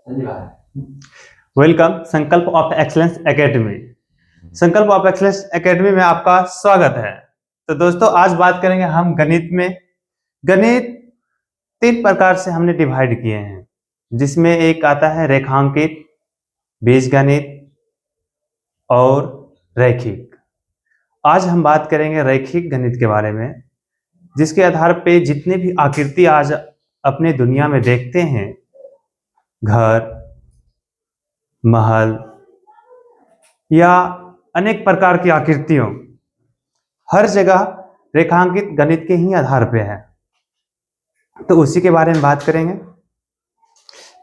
Welcome संकल्प of excellence academy. संकल्प of excellence academy में आपका स्वागत है। तो दोस्तों, आज बात करेंगे हम गणित में। गणित 3 प्रकार से हमने डिवाइड किए हैं, जिसमें एक आता है रेखांकित, बीजगणित और रैखिक। आज हम बात करेंगे रैखिक गणित के बारे में, जिसके आधार पे जितने भी आकृति आज अपने दुनिया में देखते हैं, घर, महल या अनेक प्रकार की आकृतियों, हर जगह रेखांकित गणित के ही आधार पे है। तो उसी के बारे में बात करेंगे।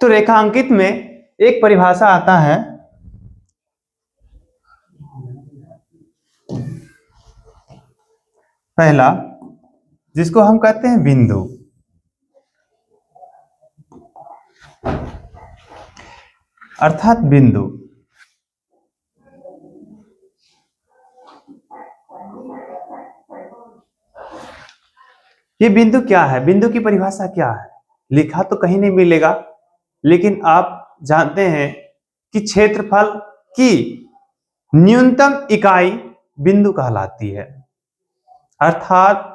तो रेखांकित में एक परिभाषा आता है, पहला, जिसको हम कहते हैं बिंदु। अर्थात बिंदु। ये बिंदु क्या है? बिंदु की परिभाषा क्या है? लिखा तो कहीं नहीं मिलेगा, लेकिन आप जानते हैं कि क्षेत्रफल की न्यूनतम इकाई बिंदु कहलाती है। अर्थात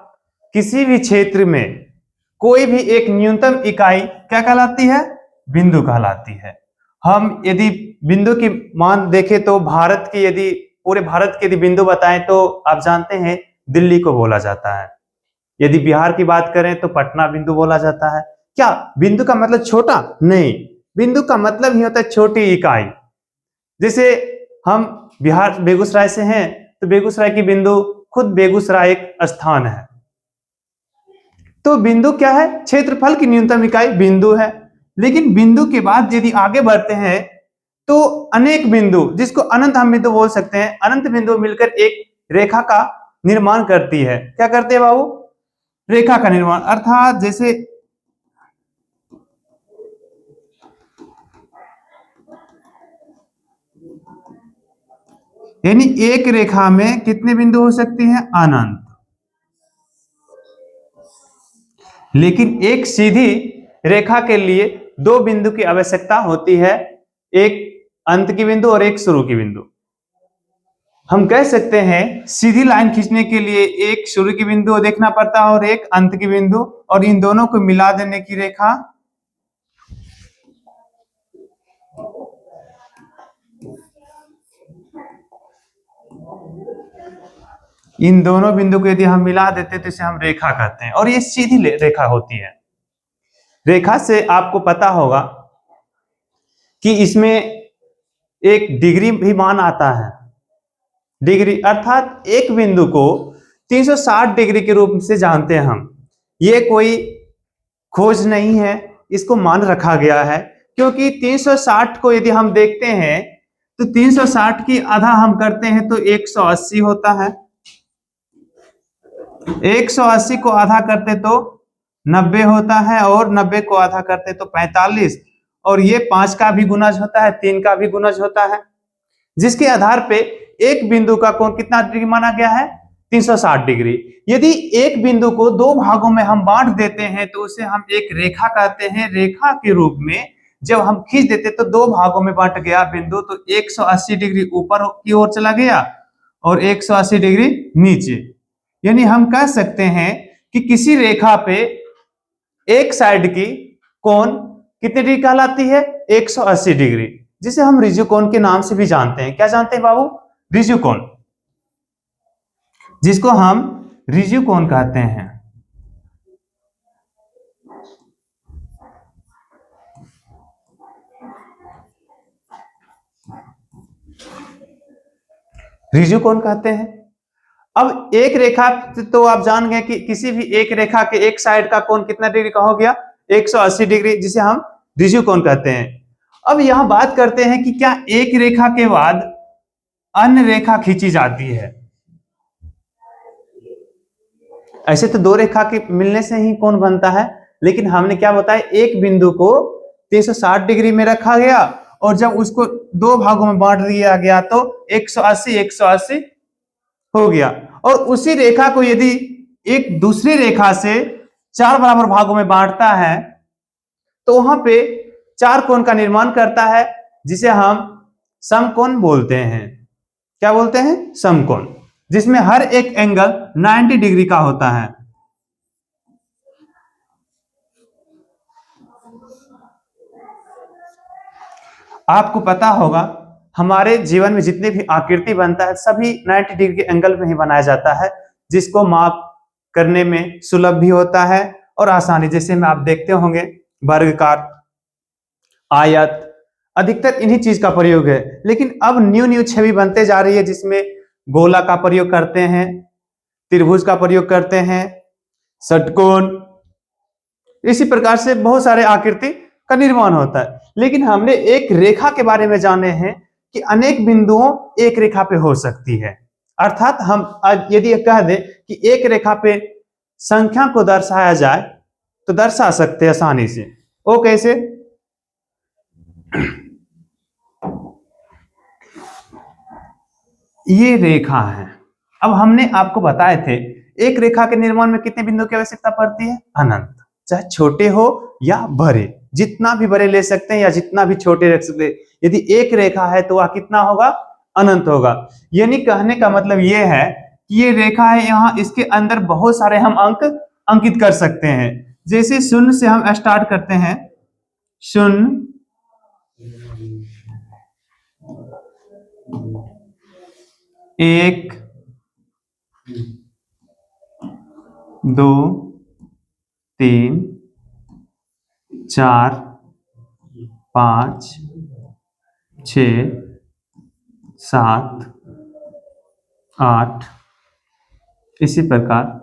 किसी भी क्षेत्र में कोई भी एक न्यूनतम इकाई क्या कहलाती है? बिंदु कहलाती है। हम यदि बिंदु की मान देखें तो भारत की, यदि पूरे भारत के यदि बिंदु बताएं तो आप जानते हैं दिल्ली को बोला जाता है। यदि बिहार की बात करें तो पटना बिंदु बोला जाता है। क्या बिंदु का मतलब छोटा? नहीं, बिंदु का मतलब ही होता है छोटी इकाई। जैसे हम बिहार बेगूसराय से हैं, तो बेगूसराय की बिंदु खुद बेगूसराय एक स्थान है। तो बिंदु क्या है? क्षेत्रफल की न्यूनतम इकाई बिंदु है। लेकिन बिंदु के बाद यदि आगे बढ़ते हैं तो अनेक बिंदु, जिसको अनंत हम बिंदु बोल सकते हैं, अनंत बिंदु मिलकर एक रेखा का निर्माण करती है। क्या करते हैं बाबू? रेखा का निर्माण। अर्थात जैसे यानी एक रेखा में कितने बिंदु हो सकते हैं? अनंत। लेकिन एक सीधी रेखा के लिए 2 बिंदु की आवश्यकता होती है, एक अंत की बिंदु और एक शुरू की बिंदु। हम कह सकते हैं सीधी लाइन खींचने के लिए एक शुरू की बिंदु देखना पड़ता है और एक अंत की बिंदु, और इन दोनों को मिला देने की रेखा इन दोनों बिंदु को यदि हम मिला देते तो इसे हम रेखा कहते हैं, और ये सीधी रेखा होती है। रेखा से आपको पता होगा कि इसमें एक डिग्री भी मान आता है। डिग्री अर्थात एक बिंदु को 360 डिग्री के रूप से जानते हैं हम। ये कोई खोज नहीं है, इसको मान रखा गया है, क्योंकि 360 को यदि हम देखते हैं तो 360 की आधा हम करते हैं तो 180 होता है। 180 को आधा करते तो 90 होता है, और 90 को आधा करते तो 45, और ये 5 का भी गुणज होता है, 3 का भी गुणज होता है, जिसके आधार पे एक बिंदु का कोण कितना डिग्री माना गया है? 360 डिग्री। यदि एक बिंदु को 2 भागों में हम बांट देते हैं तो उसे हम एक रेखा कहते हैं। रेखा के रूप में जब हम खींच देते तो 2 भागों में बांट गया बिंदु, तो 180 डिग्री ऊपर की ओर चला गया और 180 डिग्री नीचे। यानी हम कह सकते हैं कि किसी रेखा पे एक साइड की कोण कितनी डिग्री कहलाती है? 180 डिग्री, जिसे हम ऋजु कोण के नाम से भी जानते हैं। क्या जानते हैं बाबू? ऋजु कोण, जिसको हम ऋजु कोण कहते हैं। ऋजु कोण कहते हैं। अब एक रेखा तो आप जान गए कि किसी भी एक रेखा के एक साइड का कोण कितना डिग्री का हो गया? 180 डिग्री, जिसे हम ऋजु कोण कहते हैं। अब यहां बात करते हैं कि क्या एक रेखा के बाद अन्य रेखा खींची जाती है? ऐसे तो 2 रेखा के मिलने से ही कोण बनता है, लेकिन हमने क्या बताया? एक बिंदु को 360 डिग्री में रखा गया और जब उसको 2 भागों में बांट दिया गया तो 180 180 हो गया। और उसी रेखा को यदि एक दूसरी रेखा से 4 बराबर भागों में बांटता है तो वहां पे चार कोण का निर्माण करता है, जिसे हम समकोण बोलते हैं। क्या बोलते हैं? समकोण, जिसमें हर एक एंगल 90 डिग्री का होता है। आपको पता होगा हमारे जीवन में जितने भी आकृति बनता है सभी 90 डिग्री के एंगल में ही बनाया जाता है, जिसको माप करने में सुलभ भी होता है और आसानी, जैसे में आप देखते होंगे वर्गकार, आयत, अधिकतर इन्हीं चीज का प्रयोग है। लेकिन अब न्यू छवि बनते जा रही है, जिसमें गोला का प्रयोग करते हैं, त्रिभुज का प्रयोग करते हैं, षटकोण, इसी प्रकार से बहुत सारे आकृति का निर्माण होता है। लेकिन हमने एक रेखा के बारे में जाने हैं कि अनेक बिंदुओं एक रेखा पे हो सकती है। अर्थात हम यदि कह दें कि एक रेखा पे संख्या को दर्शाया जाए तो दर्शा सकते हैं आसानी से। वो कैसे? ये रेखा है। अब हमने आपको बताए थे एक रेखा के निर्माण में कितने बिंदुओं की आवश्यकता पड़ती है? अनंत। चाहे छोटे हो या बड़े, जितना भी बड़े ले सकते हैं या जितना भी छोटे रख सकते हैं। यदि एक रेखा है तो वह कितना होगा? अनंत होगा। यानी कहने का मतलब यह है कि ये रेखा है, यहाँ इसके अंदर बहुत सारे हम अंक अंकित कर सकते हैं। जैसे शून्य से हम स्टार्ट करते हैं, 0, 1, 2, 3, 4, 5, 6, 7, 8। इसी प्रकार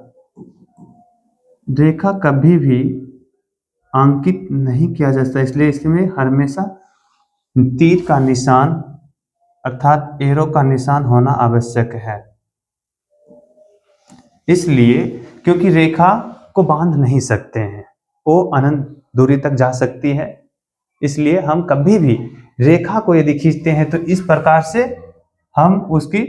रेखा कभी भी अंकित नहीं किया जा सकता, इसलिए इसमें हमेशा तीर का निशान अर्थात एरो का निशान होना आवश्यक है। इसलिए क्योंकि रेखा को बांध नहीं सकते हैं, वो अनंत दूरी तक जा सकती है, इसलिए हम कभी भी रेखा को यदि खींचते हैं तो इस प्रकार से हम उसकी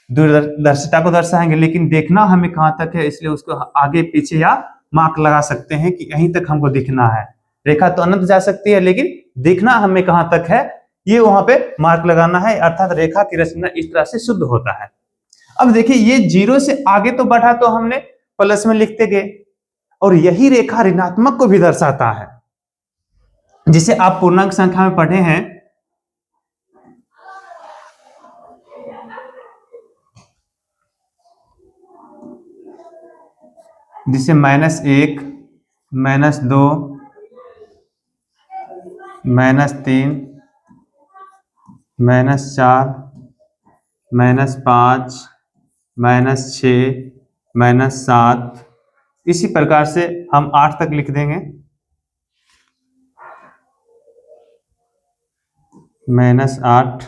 दूरदर्शिता को दर्शाएंगे। लेकिन देखना हमें कहां तक है, इसलिए उसको आगे पीछे या मार्क लगा सकते हैं कि यहीं तक हमको दिखना है। रेखा तो अनंत जा सकती है, लेकिन देखना हमें कहां तक है ये वहां पे मार्क लगाना है। अर्थात रेखा की रचना इस तरह से शुद्ध होता है। अब देखिए ये 0 से आगे तो बढ़ा तो हमने प्लस में लिखते गए, और यही रेखा ऋणात्मक को भी दर्शाता है, जिसे आप पूर्णांक संख्या में पढ़े हैं। जिसे -1, -2, -3, -4, -5, -6, -7, इसी प्रकार से हम 8 तक लिख देंगे। -8,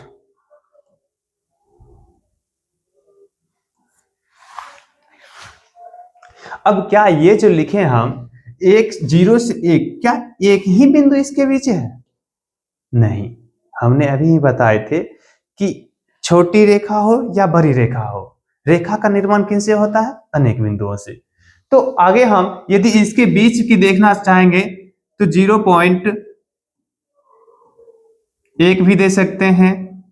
अब क्या ये जो लिखे हम 0 से 1, क्या एक ही बिंदु इसके बीच है? नहीं, हमने अभी ही बताए थे कि छोटी रेखा हो या बड़ी रेखा हो, रेखा का निर्माण किनसे होता है? अनेक बिंदुओं से। तो आगे हम यदि इसके बीच की देखना चाहेंगे तो 0.1 भी दे सकते हैं,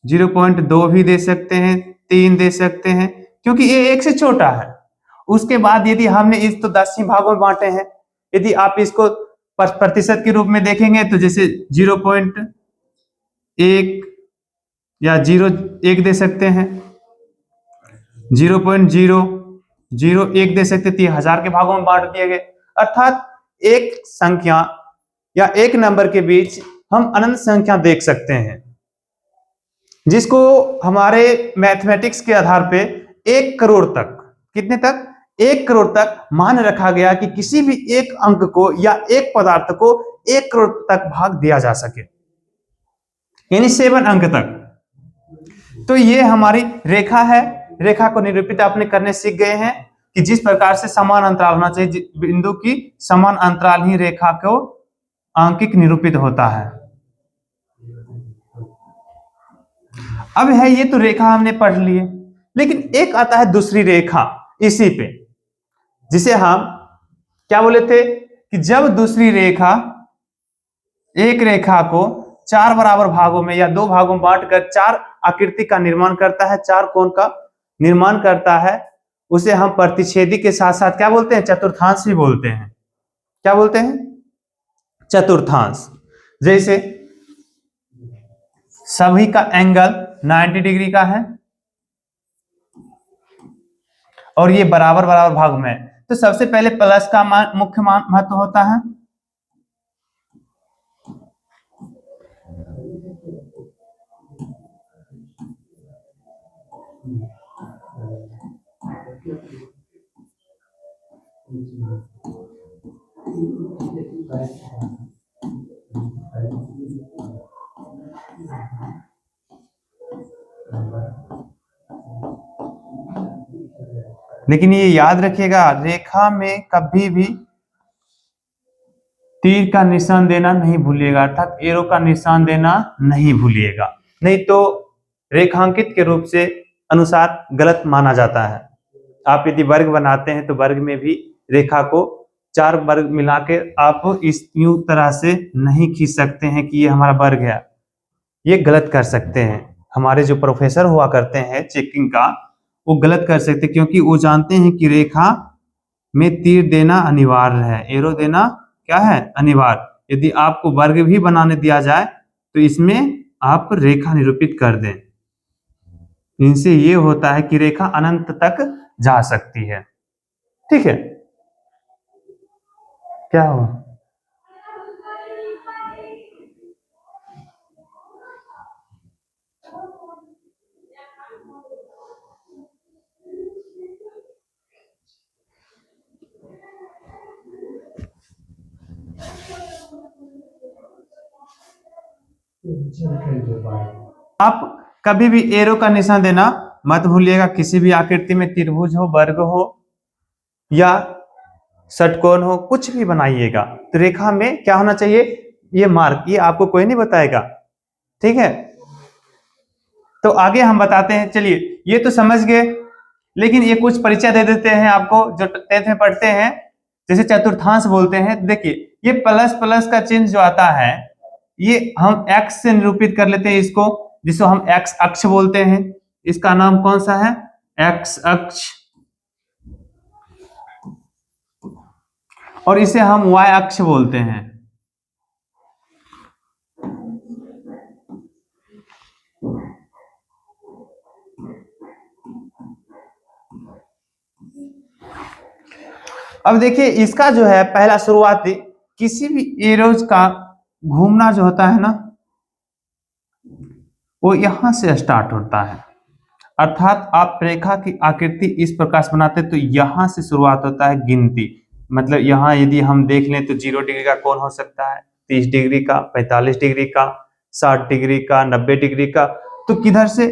0.2 भी दे सकते हैं, 3 दे सकते हैं, क्योंकि ये 1 से छोटा है। उसके बाद यदि हमने इस तो 10 ही भागों में बांटे हैं, यदि आप इसको प्रतिशत के रूप में देखेंगे तो जैसे 0.1 या 0.1 दे सकते हैं, 0.001 दे सकते थे, 1000 के भागों में बांट दिए गए। अर्थात एक संख्या या एक नंबर के बीच हम अनंत संख्या देख सकते हैं, जिसको हमारे मैथमेटिक्स के आधार पे 1 करोड़ तक, कितने तक? 1 करोड़ तक मान रखा गया कि किसी भी एक अंक को या एक पदार्थ को 1 करोड़ तक भाग दिया जा सके, यानी 7 अंक तक। तो ये हमारी रेखा है। रेखा को निरूपित आपने करने सीख गए हैं कि जिस प्रकार से समान अंतराल होना चाहिए, बिंदु की समान अंतराल ही रेखा को अंकित निरूपित होता है। अब है ये तो रेखा हमने पढ़ लिए, लेकिन एक आता है दूसरी रेखा इसी पे, जिसे हम क्या बोले थे कि जब दूसरी रेखा एक रेखा को 4 बराबर भागों में या 2 भागों में बांटकर 4 आकृति का निर्माण करता है, 4 कोण का निर्माण करता है, उसे हम प्रतिच्छेदी के साथ साथ क्या बोलते हैं, चतुर्थांश भी बोलते हैं। क्या बोलते हैं, चतुर्थांश। जैसे सभी का एंगल 90 डिग्री का है और ये बराबर बराबर भाग में है, तो सबसे पहले प्लस का मुख्य महत्व होता है। लेकिन ये याद रखिएगा, रेखा में कभी भी तीर का निशान देना नहीं भूलिएगा, अर्थात एरो का निशान देना नहीं भूलिएगा, नहीं तो रेखांकित के रूप से अनुसार गलत माना जाता है। आप यदि वर्ग बनाते हैं तो वर्ग में भी रेखा को 4 वर्ग मिला के आप इस यूं तरह से नहीं खींच सकते हैं कि ये हमारा वर्ग है, ये गलत कर सकते हैं। हमारे जो प्रोफेसर हुआ करते हैं चेकिंग का, वो गलत कर सकते, क्योंकि वो जानते हैं कि रेखा में तीर देना अनिवार्य है, एरो देना क्या है, अनिवार्य। यदि आपको वर्ग भी बनाने दिया जाए तो इसमें आप रेखा निरूपित कर दें। इनसे ये होता है कि रेखा अनंत तक जा सकती है। ठीक है, क्या हुआ? आप कभी भी एरो का निशान देना मत भूलिएगा, किसी भी आकृति में त्रिभुज हो, वर्ग हो या षटकोण हो, कुछ भी बनाइएगा तो रेखा में क्या होना चाहिए, ये मार्क, ये आपको कोई नहीं बताएगा। ठीक है, तो आगे हम बताते हैं। चलिए, ये तो समझ गए, लेकिन ये कुछ परिचय दे देते हैं आपको जो 10th में पढ़ते हैं। जैसे चतुर्थांश बोलते हैं, देखिए ये प्लस प्लस का चिन्ह जो आता है, ये हम x से निरूपित कर लेते हैं इसको, जिसको हम x अक्ष बोलते हैं। इसका नाम कौन सा है, x अक्ष, और इसे हम y अक्ष बोलते हैं। अब देखिए, इसका जो है पहला शुरुआती, किसी भी एरोज का घूमना जो होता है ना, वो यहां से स्टार्ट होता है। अर्थात आप रेखा की आकृति इस प्रकार से बनाते हैं तो यहां से शुरुआत होता है गिनती। मतलब यहां यदि हम देख लें तो 0 डिग्री का कोण हो सकता है, 30 डिग्री का, 45 डिग्री का, 60 डिग्री का, 90 डिग्री का, तो किधर से,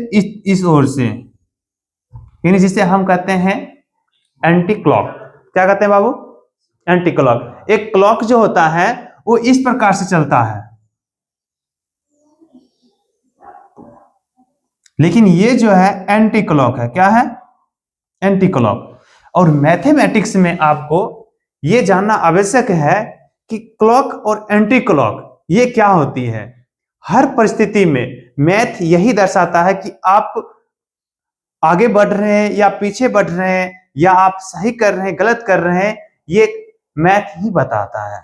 इस ओर से, यानी जिसे हम कहते हैं एंटी क्लॉक। क्या कहते हैं बाबू, एंटी क्लॉक। एक क्लॉक जो होता है वो इस प्रकार से चलता है, लेकिन ये जो है एंटी क्लॉक है। क्या है, एंटी क्लॉक। और मैथमेटिक्स में आपको ये जानना आवश्यक है कि क्लॉक और एंटी क्लॉक ये क्या होती है। हर परिस्थिति में मैथ यही दर्शाता है कि आप आगे बढ़ रहे हैं या पीछे बढ़ रहे हैं, या आप सही कर रहे हैं, गलत कर रहे हैं, ये मैथ ही बताता है।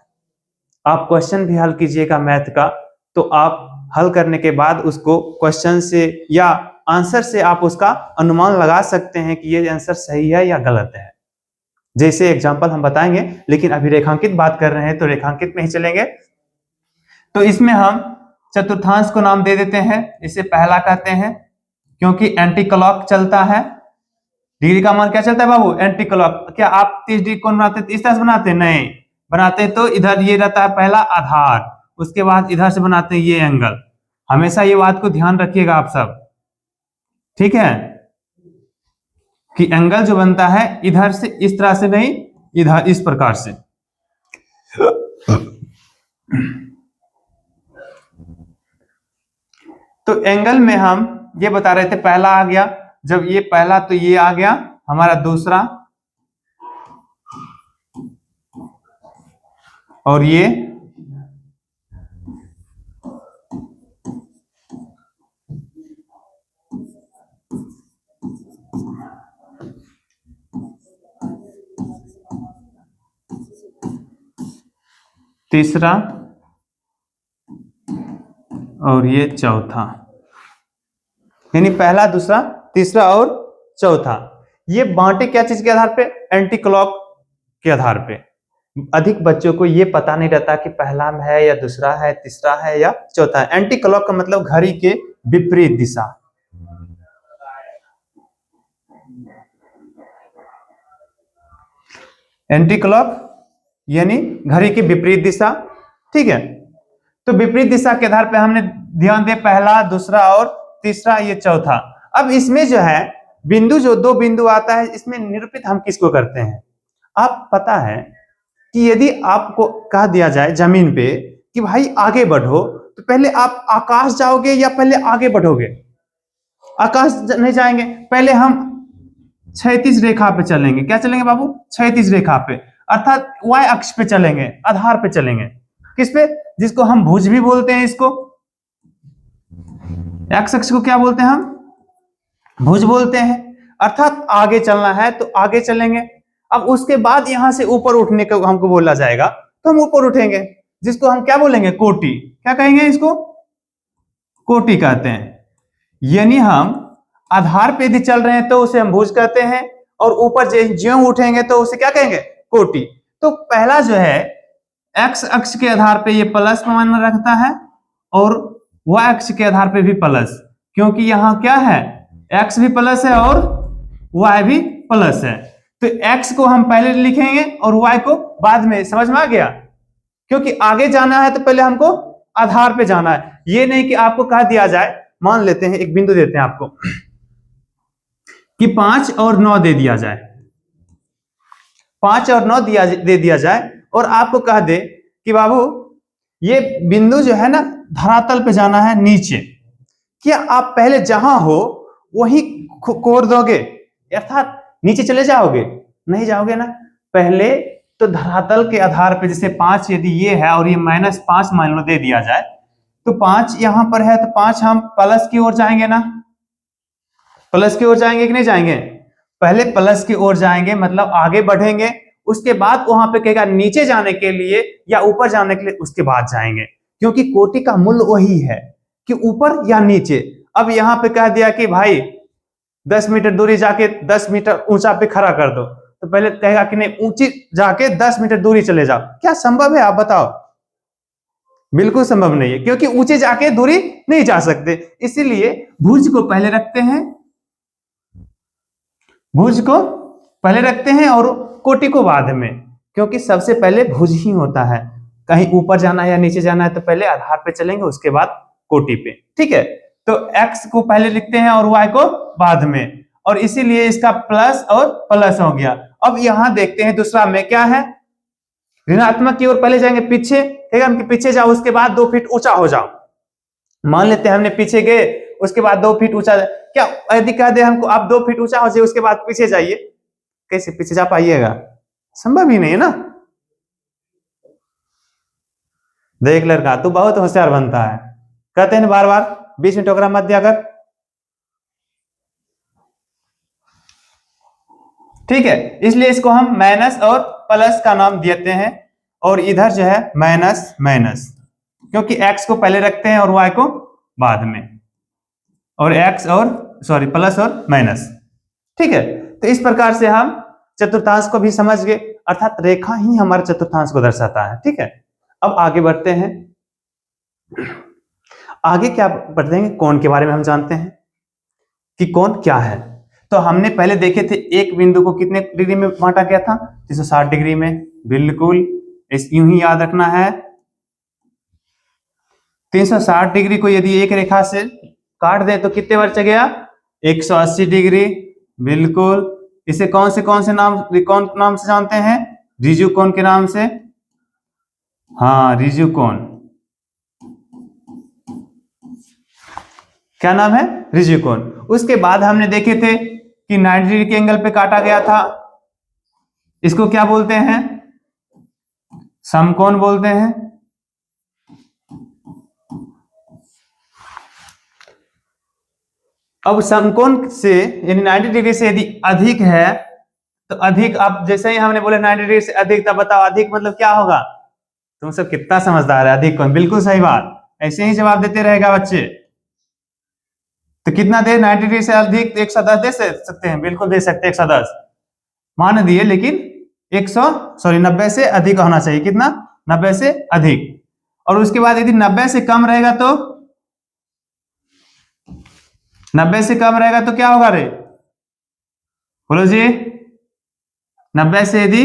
आप क्वेश्चन भी हल कीजिएगा मैथ का, तो आप हल करने के बाद उसको क्वेश्चन से या आंसर से आप उसका अनुमान लगा सकते हैं कि ये आंसर सही है या गलत है। जैसे एग्जांपल हम बताएंगे, लेकिन अभी रेखांकित बात कर रहे हैं तो रेखांकित में ही चलेंगे। तो इसमें हम चतुर्थांश को नाम दे देते हैं, इसे पहला कहते हैं, क्योंकि एंटी क्लॉक चलता है। डिग्री का मान क्या चलता है बाबू, एंटी क्लॉक। क्या आप 30 डिग्री कौन बनाते, इस तरह से बनाते, नहीं बनाते, तो इधर ये रहता है पहला आधार, उसके बाद इधर से बनाते हैं ये एंगल। हमेशा ये बात को ध्यान रखिएगा आप सब, ठीक है, कि एंगल जो बनता है इधर से इस तरह से नहीं, इधर इस प्रकार से। तो एंगल में हम ये बता रहे थे, पहला आ गया, जब ये पहला तो ये आ गया हमारा दूसरा, और ये तीसरा और ये चौथा, यानी पहला, दूसरा, तीसरा और चौथा। ये बांटे क्या चीज के आधार पे? एंटी क्लॉक के आधार पे। अधिक बच्चों को ये पता नहीं रहता कि पहला में है या दूसरा है, तीसरा है या चौथा है। एंटी क्लॉक का मतलब घड़ी के विपरीत दिशा। एंटी क्लॉक यानी घड़ी की विपरीत दिशा, ठीक है। तो विपरीत दिशा के आधार पे हमने ध्यान दे, पहला, दूसरा और तीसरा, ये चौथा। अब इसमें जो है बिंदु, जो दो बिंदु आता है, इसमें निरूपित हम किसको करते हैं? आप पता है कि यदि आपको कह दिया जाए जमीन पे कि भाई आगे बढ़ो, तो पहले आप आकाश जाओगे या पहले आगे बढ़ोगे? आकाश नहीं जाएंगे, पहले हम क्षैतिज रेखा पे चलेंगे। क्या चलेंगे बाबू? क्षैतिज रेखा पे, अर्थात वाई अक्ष पे चलेंगे, आधार पे चलेंगे। किस पे? जिसको हम भुज भी बोलते हैं, इसको एक्स अक्ष को क्या बोलते हैं हम? भुज बोलते हैं। अर्थात आगे चलना है तो आगे चलेंगे। अब उसके बाद यहां से ऊपर उठने को हमको बोला जाएगा तो हम ऊपर उठेंगे, जिसको हम क्या बोलेंगे? कोटि। क्या कहेंगे इसको? कोटि कहते हैं। यानी हम आधार पे यदि चल रहे हैं तो उसे हम भुज कहते हैं, और ऊपर ज्यों उठेंगे तो उसे क्या कहेंगे? कोटि। तो पहला जो है एक्स अक्ष के आधार पे ये प्लस का मान रखता है, और वाई अक्ष के आधार पे भी प्लस, क्योंकि यहां क्या है? एक्स भी प्लस है और वाई भी प्लस है। तो एक्स को हम पहले लिखेंगे और वाई को बाद में। समझ में आ गया? क्योंकि आगे जाना है तो पहले हमको आधार पे जाना है। ये नहीं कि आपको कह दिया जाए, मान लेते हैं एक बिंदु देते हैं आपको कि 5 और 9 दे दिया जाए, 5 और 9 दे दिया जाए, और आपको कह दे कि बाबू ये बिंदु जो है ना धरातल पे जाना है नीचे। क्या आप पहले जहां हो वहीं कोर दोगे, अर्थात नीचे चले जाओगे? नहीं जाओगे ना। पहले तो धरातल के आधार पे, जैसे 5 यदि ये है और ये -5 मान लो दे दिया जाए, तो 5 यहां पर है तो 5 हम प्लस की ओर जाएंगे ना। प्लस की ओर जाएंगे कि नहीं जाएंगे? पहले प्लस की ओर जाएंगे, मतलब आगे बढ़ेंगे। उसके बाद वहां पे कहेगा नीचे जाने के लिए या ऊपर जाने के लिए, उसके बाद जाएंगे। क्योंकि कोटि का मूल्य वही है कि ऊपर या नीचे। अब यहां पे कह दिया कि भाई 10 मीटर दूरी जाके 10 मीटर ऊंचा पे खड़ा कर दो, तो पहले कहेगा कि नहीं, ऊंची जाके 10 मीटर दूरी चले जाओ। क्या संभव है? आप बताओ। बिल्कुल संभव नहीं है, क्योंकि ऊंचे जाके दूरी नहीं जा सकते। इसीलिए भुज को पहले रखते हैं, भुज को पहले रखते हैं और कोटि को बाद में, क्योंकि सबसे पहले भुज ही होता है। कहीं ऊपर जाना है या नीचे जाना है तो पहले आधार पे चलेंगे, उसके बाद कोटि पे, ठीक है। तो x को पहले लिखते हैं और y को बाद में, और इसीलिए इसका प्लस और प्लस हो गया। अब यहां देखते हैं दूसरा में क्या है? ऋणात्मक की ओर पहले जाएंगे, पीछे, ठीक है, हम पीछे जाओ, उसके बाद 2 फीट ऊंचा हो जाओ। मान लेते हैं हमने पीछे गए, उसके बाद 2 फीट ऊंचा। क्या यदि कह दे हमको आप 2 फीट ऊंचा हो जाए उसके बाद पीछे जाइए, कैसे पीछे जा पाइएगा? संभव ही नहीं है ना। देख लड़का, तू बहुत होशियार बनता है, कहते हैं बार बार, बीच में टोकरा मत दिया कर, ठीक है। इसलिए इसको हम माइनस और प्लस का नाम देते हैं, और इधर जो है माइनस माइनस, क्योंकि x को पहले रखते हैं और y को बाद में, और x और सॉरी प्लस और माइनस, ठीक है। तो इस प्रकार से हम चतुर्थांश को भी समझ गए, अर्थात रेखा ही हमारे चतुर्थांश को दर्शाता है, ठीक है। अब आगे बढ़ते हैं। आगे क्या बढ़ते हैं? कोण के बारे में हम जानते हैं कि कोण क्या है। तो हमने पहले देखे थे एक बिंदु को कितने डिग्री में बांटा गया था? 360 डिग्री में। बिल्कुल इस यूं ही याद रखना है। 360 डिग्री को यदि एक रेखा से काट दे तो कितने बार चल गया? 180 डिग्री। बिल्कुल। इसे कौन से नाम से जानते हैं? रिजु कोण के नाम से। हाँ, रिजु कोण। क्या नाम है? रिजु कोण। उसके बाद हमने देखे थे कि 90 डिग्री के एंगल पे काटा गया था, इसको क्या बोलते हैं? समकोण बोलते हैं। अब समकोण से यानी 90 डिग्री से यदि अधिक है तो अधिक, अब जैसे ही हमने बोले 90 डिग्री से अधिक, तब बताओ अधिक मतलब क्या होगा? तुम सब कितना समझदार है। अधिक कौन, बिल्कुल सही बात। ऐसे ही जवाब देते रहेगा बच्चे। तो कितना दे, 90 डिग्री से अधिक 110 दे सकते हैं, बिल्कुल दे सकते हैं 110 मान दिए, लेकिन 90 से अधिक होना चाहिए। कितना, 90 से अधिक। और उसके बाद यदि 90 से कम रहेगा तो 90 से कम रहेगा तो क्या होगा रे, बोलो जी। 90 से यदि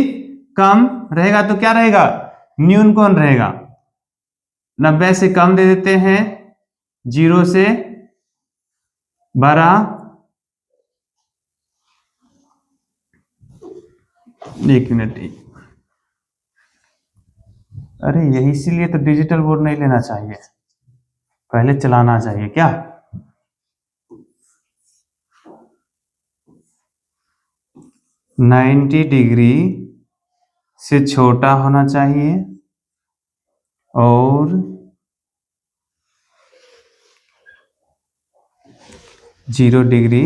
कम रहेगा तो क्या रहेगा, न्यून कोण रहेगा। 90 से कम दे देते हैं, 0 से बड़ा, 1 मिनट। अरे यही, इसीलिए तो डिजिटल बोर्ड नहीं लेना चाहिए, पहले चलाना चाहिए क्या। नाइन्टी डिग्री से छोटा होना चाहिए और 0 डिग्री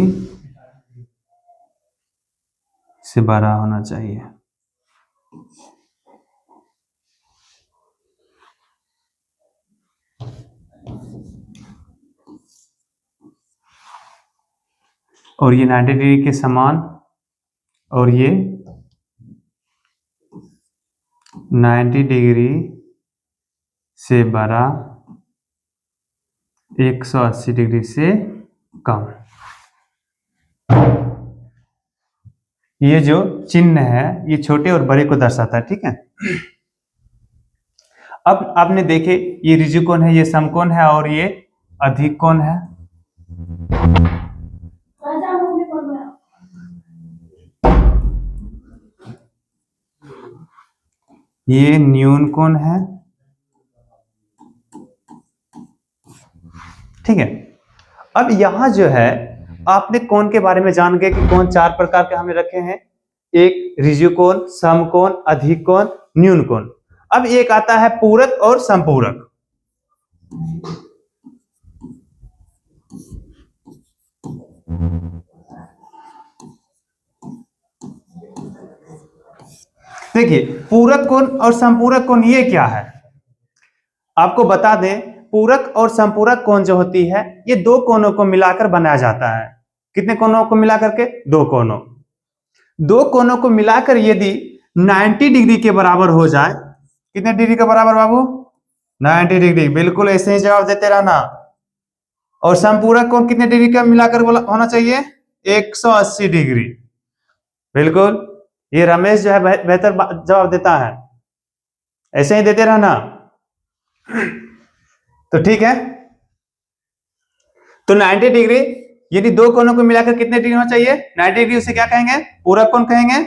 से बड़ा होना चाहिए। और ये 90 डिग्री के समान, और ये 90 डिग्री से बड़ा, 180 डिग्री से कम। ये जो चिन्ह है ये छोटे और बड़े को दर्शाता है, ठीक है। अब आपने देखे, ये ऋजु कोण है, ये समकोण है और ये अधिक कोण है। ये न्यून कोण है, ठीक है। अब यहां जो है आपने कोण के बारे में जान गए कि कोण 4 प्रकार के हमने रखे हैं। एक ऋजु कोण, समकोण, अधिक कोण, न्यून कोण। अब एक आता है पूरक और संपूरक। देखिए, पूरक कोण और संपूरक कोण ये क्या है, आपको बता दें। पूरक और संपूरक कोण जो होती है ये दो कोणों को मिलाकर बनाया जाता है। कितने कोणों को मिलाकर के, दो कोणों। दो कोणों को मिलाकर यदि 90 डिग्री के बराबर हो जाए, कितने डिग्री के बराबर बाबू, 90 डिग्री, बिल्कुल ऐसे ही जवाब देते रहना। और संपूरक कोण कितने डिग्री का मिलाकर होना चाहिए, 180 डिग्री, बिल्कुल। ये रमेश जो है बेहतर जवाब देता है, ऐसे ही देते रहना। तो ठीक है, तो 90 डिग्री यदि दो कोणों को मिलाकर कितने डिग्री होना चाहिए, 90 डिग्री, उसे क्या कहेंगे, पूरक कोण कहेंगे।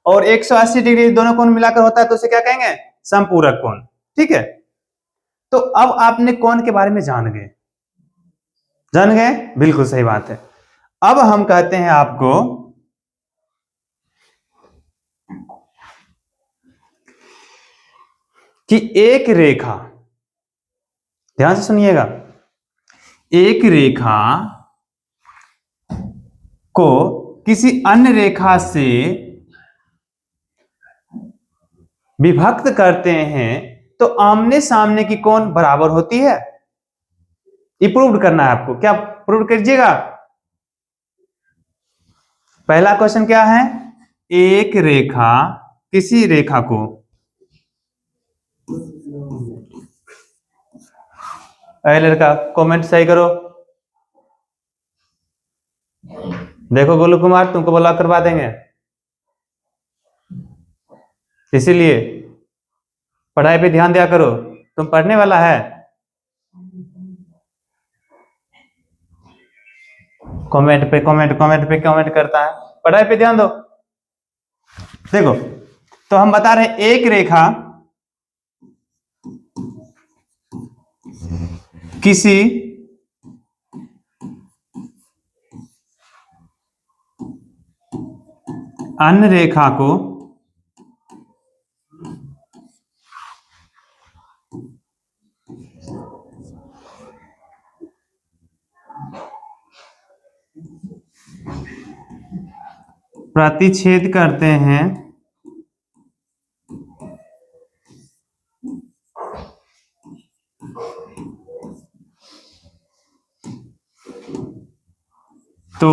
और 180 डिग्री दोनों कोण मिलाकर होता है तो उसे क्या कहेंगे, संपूरक कोण, ठीक है। तो अब आपने कोण के बारे में जान गए, बिल्कुल सही बात है। अब हम कहते हैं आपको कि एक रेखा, ध्यान से सुनिएगा, एक रेखा को किसी अन्य रेखा से विभक्त करते हैं तो आमने सामने की कोण बराबर होती है। ये प्रूव करना है आपको, क्या प्रूव कीजिएगा। पहला क्वेश्चन क्या है, एक रेखा, किसी रेखा को, लड़का कमेंट सही करो। देखो गोलू कुमार, तुमको बोला करवा देंगे, इसीलिए पढ़ाई पे ध्यान दिया करो। तुम पढ़ने वाला है, कमेंट पे कमेंट करता है, पढ़ाई पे ध्यान दो। देखो, तो हम बता रहे हैं एक रेखा किसी अन्य रेखा को प्रतिच्छेद करते हैं तो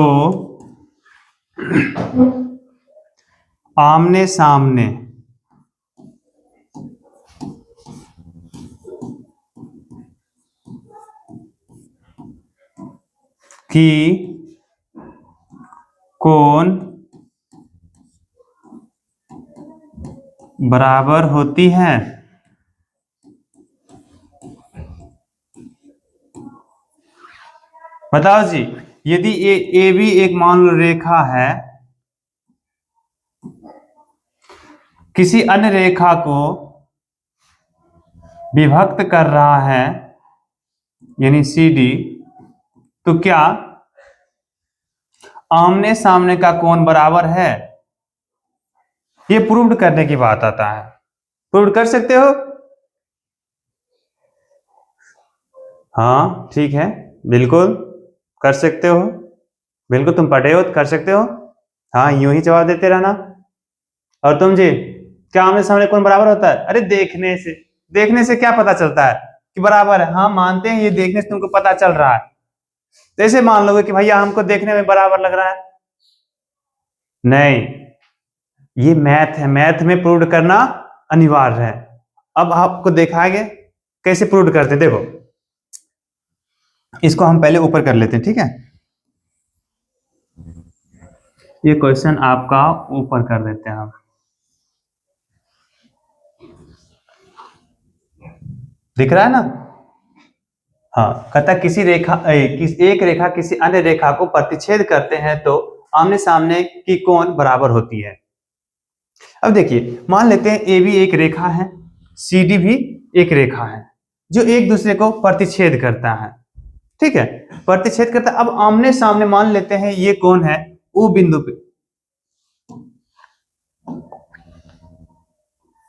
आमने सामने की कोण बराबर होती है। बताओ जी, यदि ए बी एक मान लो रेखा है, किसी अन्य रेखा को विभक्त कर रहा है यानी सी डी, तो क्या आमने सामने का कोण बराबर है? ये प्रूव्ड करने की बात आता है। प्रूव्ड कर सकते हो? हाँ ठीक है, बिल्कुल कर सकते हो, बिल्कुल तुम पढ़े हो तो कर सकते हो। हाँ यूं ही जवाब देते रहना। और तुम जी, क्या आमने सामने कौन बराबर होता है? अरे देखने से क्या पता चलता है कि बराबर है? हाँ मानते हैं, ये देखने से तुमको पता चल रहा है। जैसे मान लोगे कि भैया हमको देखने में बराबर लग रहा है। नहीं, ये मैथ है, मैथ में प्रूव करना अनिवार्य है। अब आपको दिखाएंगे कैसे प्रूव करते हैं। देखो, इसको हम पहले ऊपर कर लेते हैं, ठीक है? ये क्वेश्चन आपका ऊपर कर देते हैं हम। दिख रहा है ना? हाँ, कहता एक रेखा किसी अन्य रेखा को प्रतिच्छेद करते हैं तो आमने सामने की कोण बराबर होती है। अब देखिए, मान लेते हैं ए भी एक रेखा है, सी डी भी एक रेखा है, जो एक दूसरे को प्रतिच्छेद करता है। ठीक है, प्रतिच्छेद करता है। अब आमने सामने मान लेते हैं ये कोण है ओ बिंदु पे,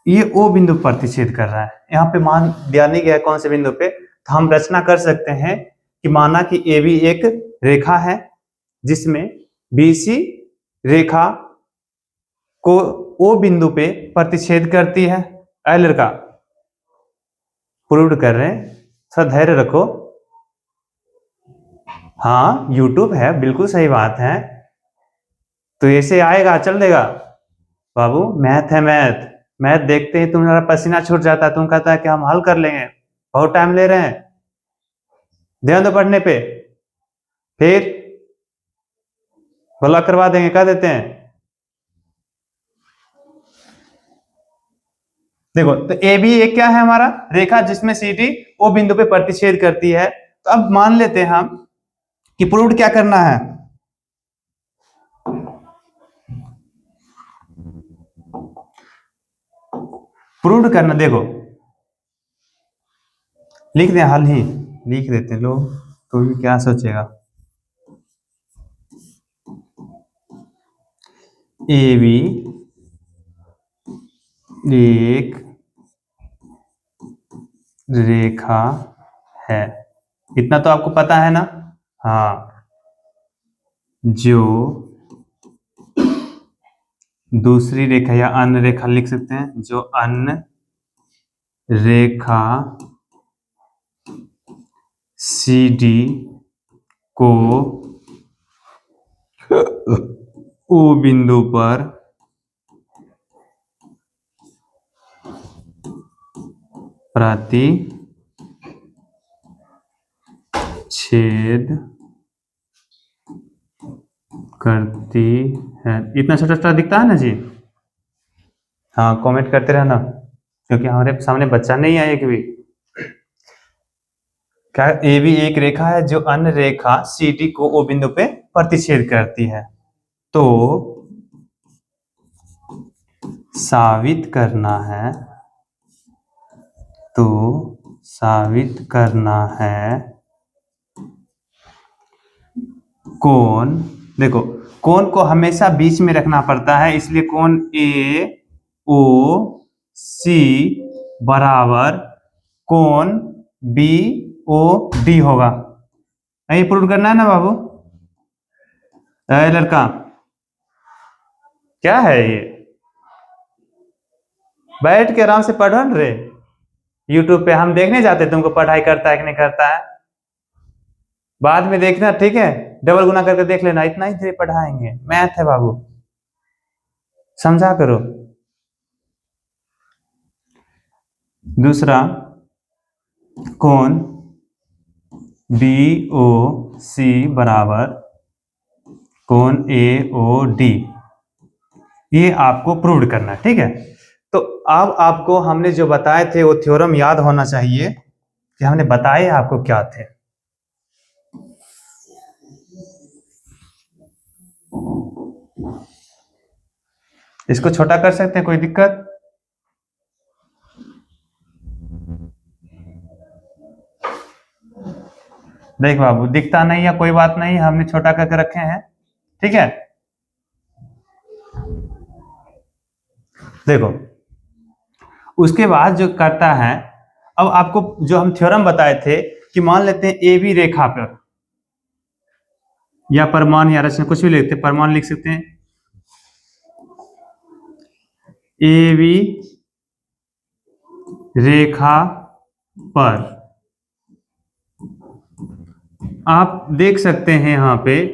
ये ओ बिंदु प्रतिच्छेद कर रहा है। यहाँ पे मान दिया नहीं गया कौन से बिंदु पे, तो हम रचना कर सकते हैं कि माना कि ए बी एक रेखा है जिसमें बीसी रेखा को ओ बिंदु पे प्रतिच्छेद करती है। ऐ लड़का, प्रूव कर रहे हैं, थोड़ा धैर्य रखो। हाँ यूट्यूब है, बिल्कुल सही बात है, तो ऐसे आएगा चल देगा। बाबू मैथ है, मैथ मैथ देखते ही तुम्हारा पसीना छूट जाता है, तुम कहता है कि हम हल कर लेंगे, बहुत टाइम ले रहे हैं। ध्यान दो पढ़ने पे, फिर भला करवा देंगे, कह देते हैं। देखो, तो ए बी एक क्या है हमारा रेखा जिसमें सी डी ओ बिंदु पे प्रतिच्छेद करती है। तो अब मान लेते हैं हम कि प्रूव्ड क्या करना है, प्रूव्ड करना। देखो लिख दे, हल ही लिख देते लोग, तो भी क्या सोचेगा। ए बी एक रेखा है, इतना तो आपको पता है ना? हाँ, जो दूसरी रेखा या अन्य रेखा लिख सकते हैं, जो अन्य रेखा सी डी को ओ बिंदु पर प्रतिच्छेद करती है। इतना छोटा छोटा दिखता है ना जी? हाँ कमेंट करते रहना, क्योंकि हमारे सामने बच्चा नहीं है एक भी। क्या ए भी एक रेखा है जो अन्य रेखा सी डी को ओ बिंदु पे प्रतिच्छेद करती है, तो साबित करना है, तो साबित करना है कोण। देखो, कोण को हमेशा बीच में रखना पड़ता है, इसलिए कोण ए ओ सी बराबर कोण बी ओ डी होगा। यही प्रूव करना है ना बाबू? लड़का क्या है ये, बैठ के आराम से पढ़ रे। यूट्यूब पे हम देखने जाते तुमको पढ़ाई करता है कि नहीं करता है। बाद में देखना, ठीक है, डबल गुना करके देख लेना, इतना ही धीरे पढ़ाएंगे, मैथ है बाबू, समझा करो। दूसरा, कोण BOC बराबर कोण AOD, ये आपको प्रूव करना है, ठीक है। तो अब आपको हमने जो बताए थे वो थ्योरम याद होना चाहिए कि हमने बताए आपको क्या थे। इसको छोटा कर सकते हैं, कोई दिक्कत? देख बाबू, दिखता नहीं है, कोई बात नहीं, हमने छोटा करके रखे हैं, ठीक है। देखो, उसके बाद जो करता है, अब आपको जो हम थ्योरम बताए थे कि मान लेते हैं AB रेखा पर, या परमाणु या रचना कुछ भी लिखते हैं, परमाणु लिख सकते हैं, AB रेखा पर आप देख सकते हैं यहां पे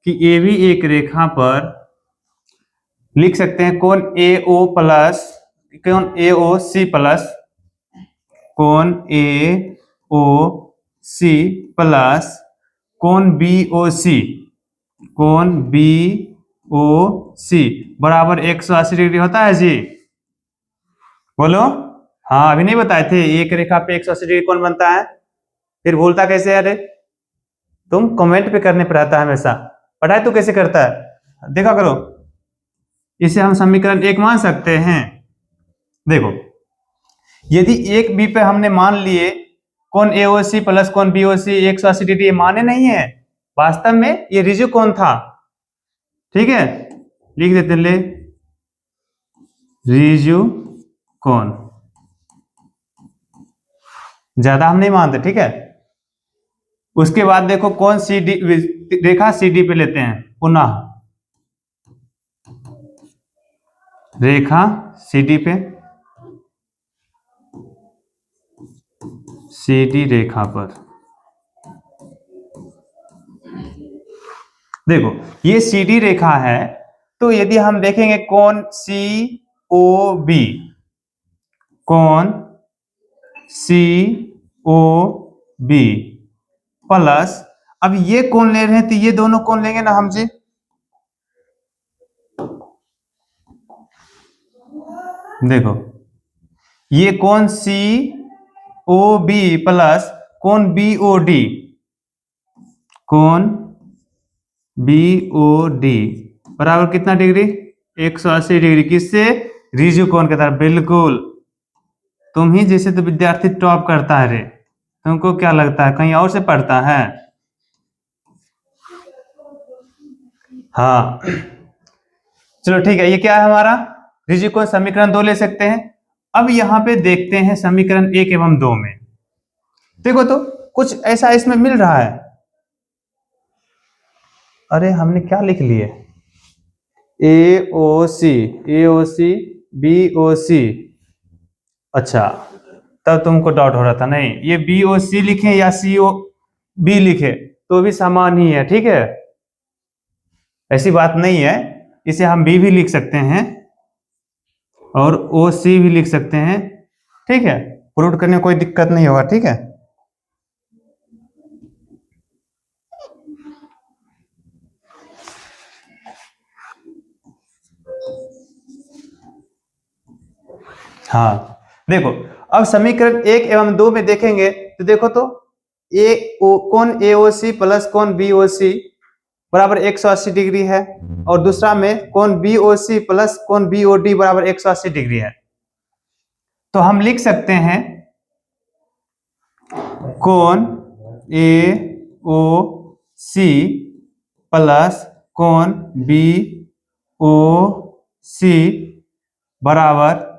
कि AB एक रेखा पर लिख सकते हैं कोण AO प्लस कोण AOC प्लस कोण AOC प्लस कोण BOC, कोण BOC बराबर 180 डिग्री होता है जी, बोलो। हाँ, अभी नहीं बताए थे, एक रेखा पे 180 डिग्री कोण बनता है, फिर भूलता कैसे है? अरे तुम कमेंट पे करने पर रहता है हमेशा, पढ़ाई तो कैसे करता है, देखा करो। इसे हम समीकरण 1 मान सकते हैं। देखो, यदि एक बी पे हमने मान लिए कोण AOC प्लस कोण BOC 180 डिग्री, माने नहीं है, वास्तव में ये रिजु कोण था, ठीक है, लिख देते ले रिजु कोण, ज्यादा हम नहीं मानते, ठीक है। उसके बाद देखो कोण CD, रेखा CD पे लेते हैं, पुनः रेखा CD पे, CD रेखा पर देखो, ये CD रेखा है, तो यदि हम देखेंगे कोण COB, कोण COB प्लस, अब ये कोण ले रहे हैं तो ये दोनों कोण लेंगे ना हम जी, देखो ये कोण COB प्लस कोण BOD, कोण BOD बराबर कितना डिग्री? 180 डिग्री, किससे? रिजु कोण के तरफ, बिल्कुल। तुम ही जैसे तो विद्यार्थी टॉप करता है रे, तुमको क्या लगता है कहीं और से पढ़ता है? हाँ चलो ठीक है, ये क्या है हमारा रिजु कोण, समीकरण 2 ले सकते हैं। अब यहां पे देखते हैं समीकरण 1 एवं 2 में, देखो तो कुछ ऐसा इसमें मिल रहा है। अरे हमने क्या लिख लिए, AOC BOC, अच्छा, तब तुमको डाउट हो रहा था, नहीं ये BOC लिखे या COB लिखे तो भी समान ही है, ठीक है, ऐसी बात नहीं है, इसे हम B भी लिख सकते हैं और OC भी लिख सकते हैं, ठीक है, प्रूव करने में कोई दिक्कत नहीं होगा, ठीक है। हाँ देखो, अब समीकरण 1 एवं 2 में देखेंगे तो देखो तो कोण AOC प्लस कोण BOC बराबर 180 डिग्री है, और दूसरा में कोण BOC प्लस कोण BOD बराबर 180 डिग्री है, तो हम लिख सकते हैं कोण AOC प्लस कोण BOC बराबर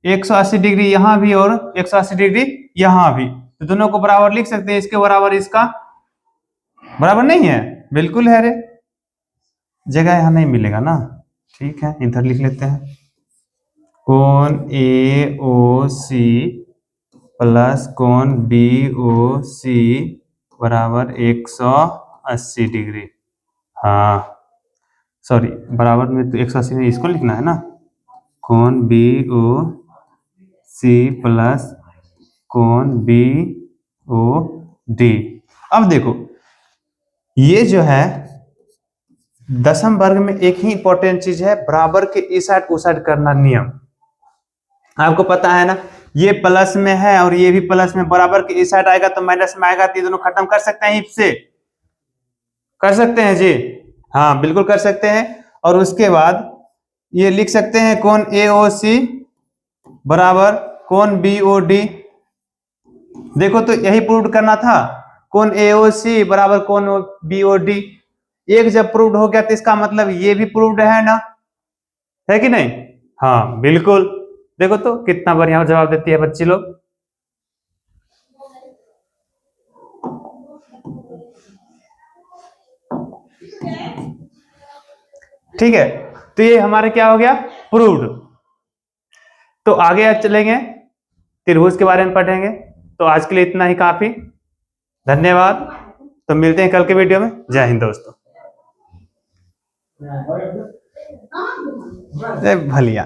180 डिग्री यहां भी और 180 डिग्री यहां भी, तो दोनों को बराबर लिख सकते हैं, इसके बराबर इसका बराबर नहीं है, बिल्कुल है रे, जगह यहां नहीं मिलेगा ना, ठीक है, इधर लिख लेते हैं कोण AOC प्लस कोण BOC बराबर 180 डिग्री। हाँ सॉरी, बराबर में तो 180 में इसको लिखना है ना, कोण बी ओ सी प्लस कोण बी ओ डी। अब देखो ये जो है दशम वर्ग में एक ही इंपॉर्टेंट चीज है, बराबर के इस साइड उस साइड करना नियम। आपको पता है ना, ये प्लस में है और ये भी प्लस में, बराबर के इस साइड आएगा तो माइनस में आएगा, तो ये दोनों खत्म कर सकते हैं, से कर सकते हैं जी। हाँ बिल्कुल कर सकते हैं। और उसके बाद ये लिख सकते हैं कोण ए ओ सी बराबर कोण बी ओ डी। देखो तो यही प्रूव करना था, कोण ए ओ सी बराबर कोण बी ओ डी। एक जब प्रूव्ड हो गया तो इसका मतलब ये भी प्रूव्ड है ना, है कि नहीं? हाँ बिल्कुल। देखो तो कितना बढ़िया जवाब देती है बच्ची लोग। ठीक है, तो ये हमारे क्या हो गया, प्रूव्ड। तो आगे आज चलेंगे, त्रिभुज के बारे में पढ़ेंगे। तो आज के लिए इतना ही काफी, धन्यवाद। तो मिलते हैं कल के वीडियो में। जय हिंद दोस्तों। जय भलिया।